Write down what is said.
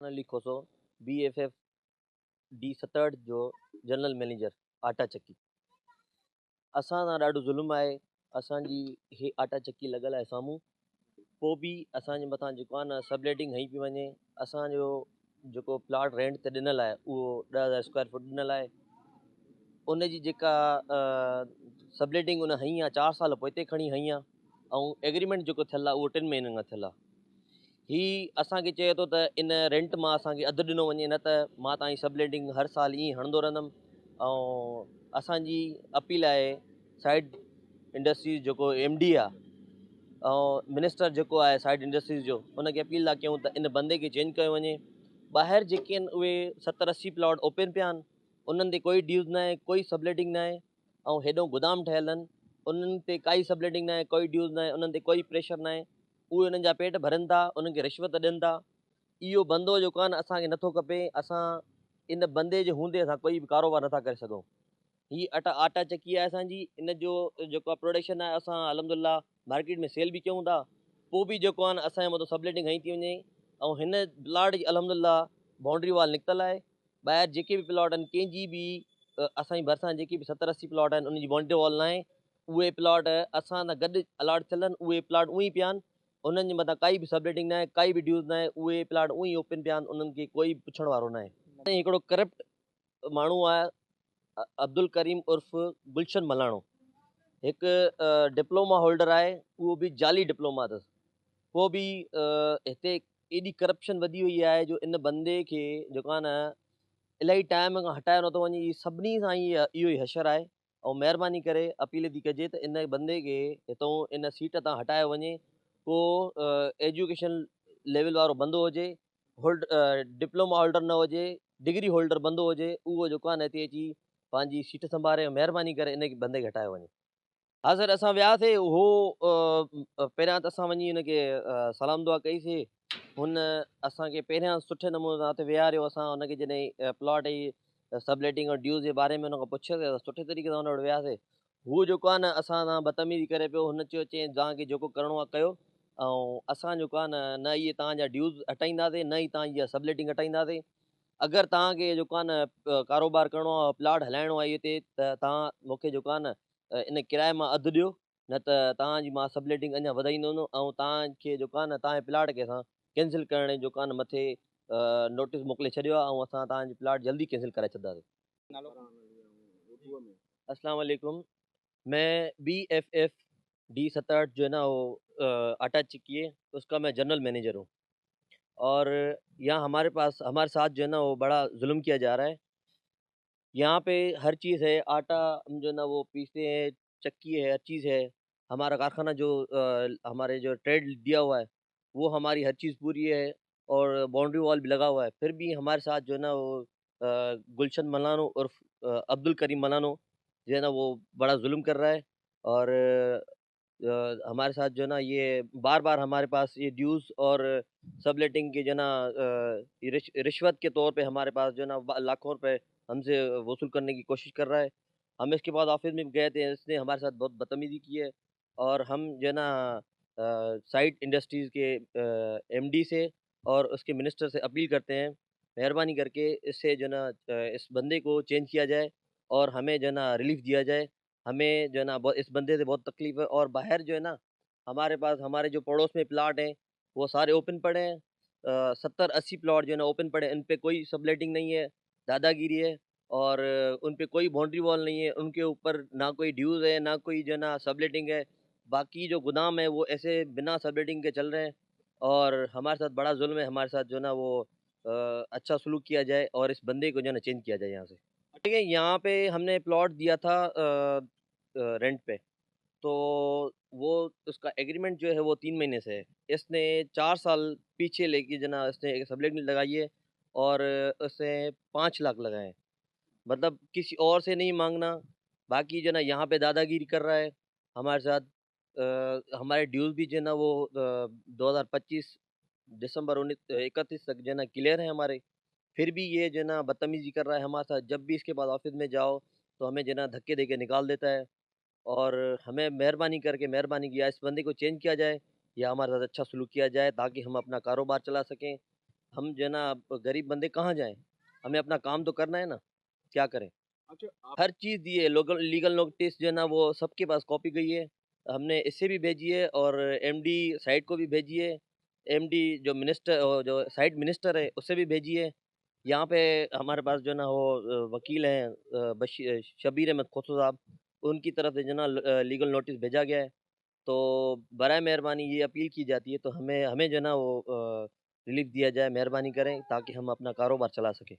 लिखो सो BFF D67 जो general manager आटा चक्की। असां सां ॾाढो ज़ुल्म आहे। असांजी हे आटा चक्की लॻल आहे साम्हूं, पोइ बि असांजे मथां जेको आहे न सबलेटिंग हई पई वञे। असांजो जेको प्लॉट रेंट ते ॾिनल आहे उहो 10,000 स्क्वायर फुट ॾिनल आहे। उन जी जेका सबलेटिंग उन हई आहे 4 साल पोइ हिते खणी हई आहे, ऐं एग्रीमेंट जेको थियल आहे उहो 3 महीननि खां थियल आहे। ही असांखे चए थो त इन रेंट मां असांखे अधु ॾिनो वञे, न त मां तव्हांजी सबलेटिंग हर साल ईअं हणंदो रहंदुमि। ऐं असांजी अपील आहे साइड इंडस्ट्रीज़ जेको MD आहे ऐं मिनिस्टर जेको आहे साइड इंडस्ट्रीज़ जो, उनखे अपील था कयूं त इन बंदे खे चेंज कयो वञे। ॿाहिरि जेके आहिनि उहे 70-80 प्लॉट ओपन पिया आहिनि, उन्हनि ते कोई ड्यूज़ न आहे, कोई सबलेटिंग न आहे। ऐं हेॾो गोदाम ठहियल आहिनि, उन्हनि ते काई सबलेटिंग न आहे, कोई ड्यूज़ न आहे, उन्हनि ते कोई प्रेशर न आहे। उहे उन्हनि जा पेट भरनि था, उन्हनि खे रिश्वत ॾियनि था। इहो बंदो जेको आहे न असांखे नथो खपे। असां इन बंदे जे हूंदे असां कोई बि कारोबार नथा करे सघूं। ही आटा चक्की आहे असांजी, इन जो जेको प्रोडक्शन आहे असां अलहमदिल्ला मार्केट में सेल बि कयूं था। पोइ बि जेको आहे न असांजे मथां सबलेटिंग हई थी वञे। ऐं हिन प्लॉट जी अलहमदिल्ला बाउंड्री वॉल निकितल आहे। ॿाहिरि जेके बि प्लॉट आहिनि, कंहिंजी बि असांजी भरिसां जेके बि 70-80 प्लॉट आहिनि, उनजी बाउंड्री वॉल न आहे। उहे प्लॉट असां सां गॾु अलॉट थियल आहिनि, उहे प्लॉट उअं ई पिया आहिनि। उन्हनि जे मथां काई बि सबलेटिंग न आहे, काई बि ड्यूज़ न आहे। उहे प्लॉट उअं ई ओपन पिया आहिनि, उन्हनि खे कोई पुछण वारो न आहे। हिकिड़ो करप्ट माण्हू आहे अब्दुल करीम उर्फ़ गुलशन मलाणो, हिकु डिप्लोमा होल्डर आहे, उहो बि जाली डिप्लोमा अथसि। पोइ बि हिते एॾी करप्शन वधी वई आहे जो इन बंदे खे जेको आहे न इलाही टाइम खां हटायो नथो वञे। इहा सभिनी सां इहो ई हशर आहे। ऐं महिरबानी करे अपील थी कजे त इन बंदे खे हितां इन सीट तां हटायो वञे। को एजुकेशन लेवल वारो बंदो हुजे, डिप्लोमा होल्डर न हुजे, डिग्री होल्डर बंदो हुजे, उहो जेको आहे न हिते अची पंहिंजी सीट संभाले। महिरबानी करे इन बंदे खे हटायो वञे। हा सर, असां वियासीं, उहो पहिरियां त असां वञी हुनखे सलाम दुआ कईसीं। हुन असांखे पहिरियां सुठे नमूने सां हुते विहारियो। असां हुनखे जॾहिं प्लॉट जी सबलेटिंग और ड्यूज़ जे बारे में हुन खां पुछियोसीं, सुठे तरीक़े सां हुन वटि वियासीं। हू जेको आहे न असां सां बदतमीज़ी करे पियो। हुन चयो तव्हांखे जेको करिणो आहे कयो, ऐं असां जेको आहे न इहे तव्हांजा ड्यूज़ हटाईंदासीं, न ई तव्हांजी इहा सबलेटिंग हटाईंदासीं। अगरि तव्हांखे जेको आहे न कारोबार करिणो आहे, प्लॉट हलाइणो आहे इते, त तव्हां मूंखे जेको आहे न इन किराए मां अधु ॾियो, न त तव्हांजी मां सबलेटिंग अञा वधाईंदो। ऐं तव्हांखे जेको आहे न तव्हांजे प्लॉट खे असां कैंसिल करण जेको आहे न मथे नोटिस मोकिले छॾियो आहे, ऐं असां तव्हांजी प्लॉट जल्दी कैंसिल कराए छॾींदासीं। अस्सलाम वालेकुम। मैं BFF D67 जो है ना वो आटा चिक्की है, उसका मैं जनरल मैनेजर हूँ। और यहाँ हमारे साथ जो है ना वो बड़ा जुल्म किया जा रहा है। यहाँ पे हर चीज़ है, आटा हम जो है ना वो पीसते हैं, चक्की है, हर चीज़ है। हमारा कारखाना जो हमारे जो ट्रेड दिया हुआ है, वो हमारी हर चीज़ पूरी है, और बाउंड्री वॉल भी लगा हुआ है। फिर भी हमारे साथ जो है ना वो गुलशन मलानो उर्फ अब्दुल करीम मलानो जो है ना वो बड़ा जुल्म कर रहा है। और हमारे साथ जो है ना ये बार-बार हमारे पास ये ड्यूज़ और सबलेटिंग के जो है ना रिश्वत के तौर पे हमारे पास जो है ना लाखों रुपए हमसे वसूल करने की कोशिश कर रहा है। हम इसके बाद ऑफिस में गए थे, इसने हमारे साथ बहुत बदतमीज़ी की है। और हम जो है ना साइड इंडस्ट्रीज़ के MD से और उसके मिनिस्टर से अपील करते हैं, मेहरबानी करके इससे जो है ना इस बंदे को चेंज किया जाए और हमें जो है ना रिलीफ़ दिया जाए। हमें जो है ना इस बंदे से बहुत तकलीफ़ है। और बाहर जो है ना हमारे पास हमारे जो पड़ोस में प्लॉट हैं, वो सारे ओपन पड़े हैं। 70-80 प्लॉट जो है ना ओपन पड़े हैं, इन पे कोई सबलेटिंग नहीं है, दादागिरी है। और उन पे कोई बाउंड्री वॉल नहीं है, उनके ऊपर ना कोई ड्यूज़ है, ना कोई जो है ना सबलेटिंग है। बाकी जो गोदाम है वो ऐसे बिना सबलेटिंग के चल रहे हैं। और हमारे साथ बड़ा ज़ुल्म है। हमारे साथ जो है ना वो अच्छा सलूक किया जाए और इस बंदे को जो है ना चेंज किया जाए यहाँ से। ठीक है, यहाँ पे हमने प्लॉट दिया था रेंट पे, तो वो उसका एग्रीमेंट जो है वो 3 महीने से है। इसने 4 साल पीछे लेके जो ना इसने एक सबलेटिंग लगाई है, और उसने 5 लाख लगाए हैं। मतलब किसी और से नहीं माँगना। बाकी जो है ना यहाँ पे दादागिरी कर रहा है हमारे साथ। हमारे ड्यूज़ भी जो है ना वो 2025 दिसंबर 31 तक जो है ना क्लियर है हमारे। फिर भी ये जो है ना बदतमीज़ी कर रहा है हमारे साथ। जब भी इसके पास ऑफिस में जाओ तो हमें जो है ना धक्के दे के निकाल देता है। और हमें मेहरबानी किया इस बंदे को चेंज किया जाए, या हमारे साथ अच्छा सलूक किया जाए, ताकि हम अपना कारोबार चला सकें। हम जो है ना अब गरीब बंदे कहाँ जाएँ? हमें अपना काम तो करना है ना, क्या करें? अच्छा आप हर चीज़ दी है, लोगल लीगल नोटिस जो है ना वो सबके पास कॉपी गई है। हमने इसे भी भेजी है और एमडी साइट को भी भेजी है। एमडी जो जो साइट मिनिस्टर है उसे भी भेजी है। यहाँ पे हमारे पास जो है ना वो वकील हैं शब्बीर अहमद खोसो साहब, उनकी तरफ से जो है ना लीगल नोटिस भेजा गया है। तो बराए मेहरबानी ये अपील की जाती है तो हमें हमें जो है ना वो रिलीफ़ दिया जाए, मेहरबानी करें ताकि हम अपना कारोबार चला सकें।